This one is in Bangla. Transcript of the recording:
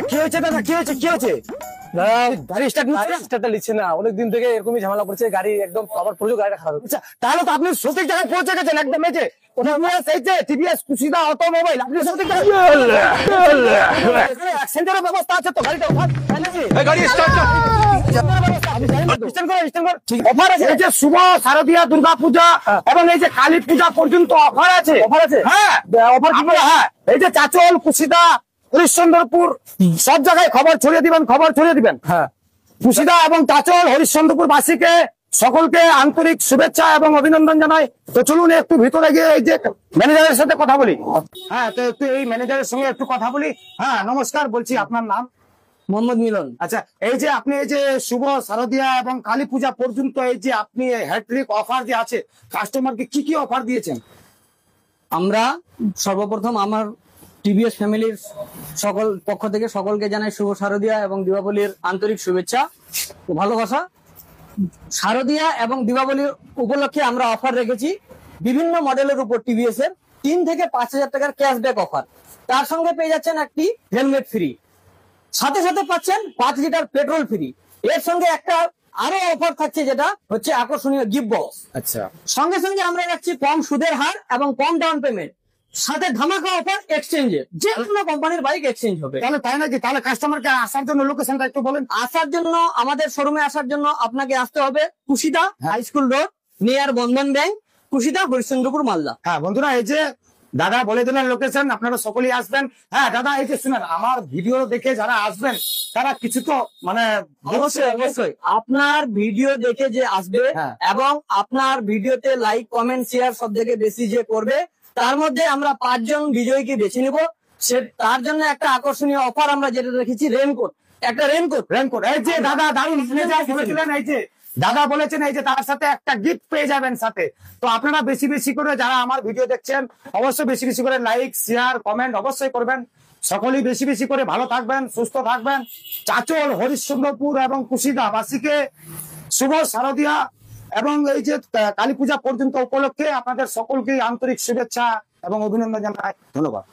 কি হয়েছে দাদা, কি হয়েছে, কি হয়েছে? গাড়ি স্টার্টটা নিচ্ছে না, অনেকদিন থেকে এরকমই ঝামেলা করছে, গাড়ি একদম আবার প্রচুর গাড়িটা খারাপ। আচ্ছা, তাহলে তো আপনি সঠিক জায়গায় পৌঁছে গেছেন একদম। এই যে টিভিএস কুশিদা অটোমোবাইল, আপনি সঠিক অ্যাক্সিডেন্টের ব্যবস্থা আছে তো? গাড়িটা অফার আছে, এই যে শুভ শারদীয়া দুর্গা পূজা এবং এই যে কালী পূজা পর্যন্ত অফার আছে। অফার আছে? হ্যাঁ, অফার। হ্যাঁ, এই যে চাচল, কুশিদা, হরিশ্চন্দ্রপুর সব জায়গায় খবর ছড়িয়ে দিবেন, খবর ছড়িয়ে দিবেন। হ্যাঁ, কুশিদা এবং চাচল হরিশ্চন্দ্রপুর বাসীকে সকলকে আন্তরিক শুভেচ্ছা এবং অভিনন্দন জানাই। তো চলুন একটু ভিতরে গিয়ে এই যে ম্যানেজারের সাথে কথা বলি। হ্যাঁ, তো একটু এই ম্যানেজারের সঙ্গে একটু কথা বলি। হ্যাঁ, নমস্কার, বলছি আপনার নাম? মোহাম্মদ মিলন। আচ্ছা, এই যে আপনি এই যে শুভ শারদীয়া এবং কালী পূজা পর্যন্ত এই যে আপনি হ্যাট্রিক অফার যে আছে, কাস্টমারকে কি কি অফার দিয়েছেন? আমরা সর্বপ্রথম আমার টিভিএস ফ্যামিলির সকল পক্ষ থেকে সকলকে জানাই শুভ শারদীয়া এবং দীপাবলির আন্তরিক শুভেচ্ছা ও ভালোবাসা। শারদীয়া এবং দীপাবলির উপলক্ষে আমরা অফার রেখেছি বিভিন্ন মডেলের উপর টিভিএস এর 3 থেকে 5,000 টাকার ক্যাশব্যাক অফার। তার সঙ্গে পেয়ে যাচ্ছেন একটি হেলমেট ফ্রি, সাথে সাথে পাচ্ছেন 5 লিটার পেট্রোল ফ্রি। এর সঙ্গে একটা আরো অফার থাকছে, যেটা হচ্ছে আকর্ষণীয় গিফট বক্স। আচ্ছা, সঙ্গে সঙ্গে আমরা রাখছি কম সুদের হার এবং কম ডাউন পেমেন্ট, সাথে ধামাকা অফার এক্সচেঞ্জের, যে কোনো কোম্পানির বাইক এক্সচেঞ্জ হবে। তাহলে তাই নাকি? তাহলে কাস্টমারকে আসার জন্য লোকেশনটা একটু বলেন। আসার জন্য, আমাদের শোরুমে আসার জন্য আপনাকে আসতে হবে কুশিদা হাই স্কুল রোড, নিয়ার বন্ধন ব্যাংক, কুশিদা, হরিশ্চন্দ্রপুর, মালদা। হ্যাঁ বন্ধুরা, এই যে দাদা বলে দিলেন লোকেশন, আপনারা সকলেই আসবেন। হ্যাঁ দাদা, এই যে শুনেন, আমার ভিডিও দেখে যারা আসবেন তারা কিছু তো মানে অবশ্যই অবশ্যই আপনার ভিডিও দেখে যে আসবে এবং আপনার ভিডিওতে লাইক, কমেন্ট, শেয়ার সব থেকে বেশি যে করবে, তার মধ্যে আমরা 5 জন বিজয়ীকে বেছে নিব। তার জন্য একটা আকর্ষণীয় অফার আমরা যেটা রেখেছি, রেনকোট, একটা রেনকোট। এই যে দাদা দারুণ বলেছিলেন, এই যে দাদা বলেছেন এই যে তার সাথে একটা গিফট পেয়ে যাবেন সাথে। তো আপনারা বেশি বেশি করে যারা আমার ভিডিও দেখছেন অবশ্যই বেশি বেশি করে লাইক, শেয়ার, কমেন্ট অবশ্যই করবেন। সকলেই বেশি বেশি করে ভালো থাকবেন, সুস্থ থাকবেন। চাচল, হরিশ্চন্দ্রপুর এবং কুশিদা বাসীকে শুভ শারদীয়া এবং এই যে কালী পূজা পর্যন্ত উপলক্ষে আপনাদের সকলকে আন্তরিক শুভেচ্ছা এবং অভিনন্দন জানাই। ধন্যবাদ।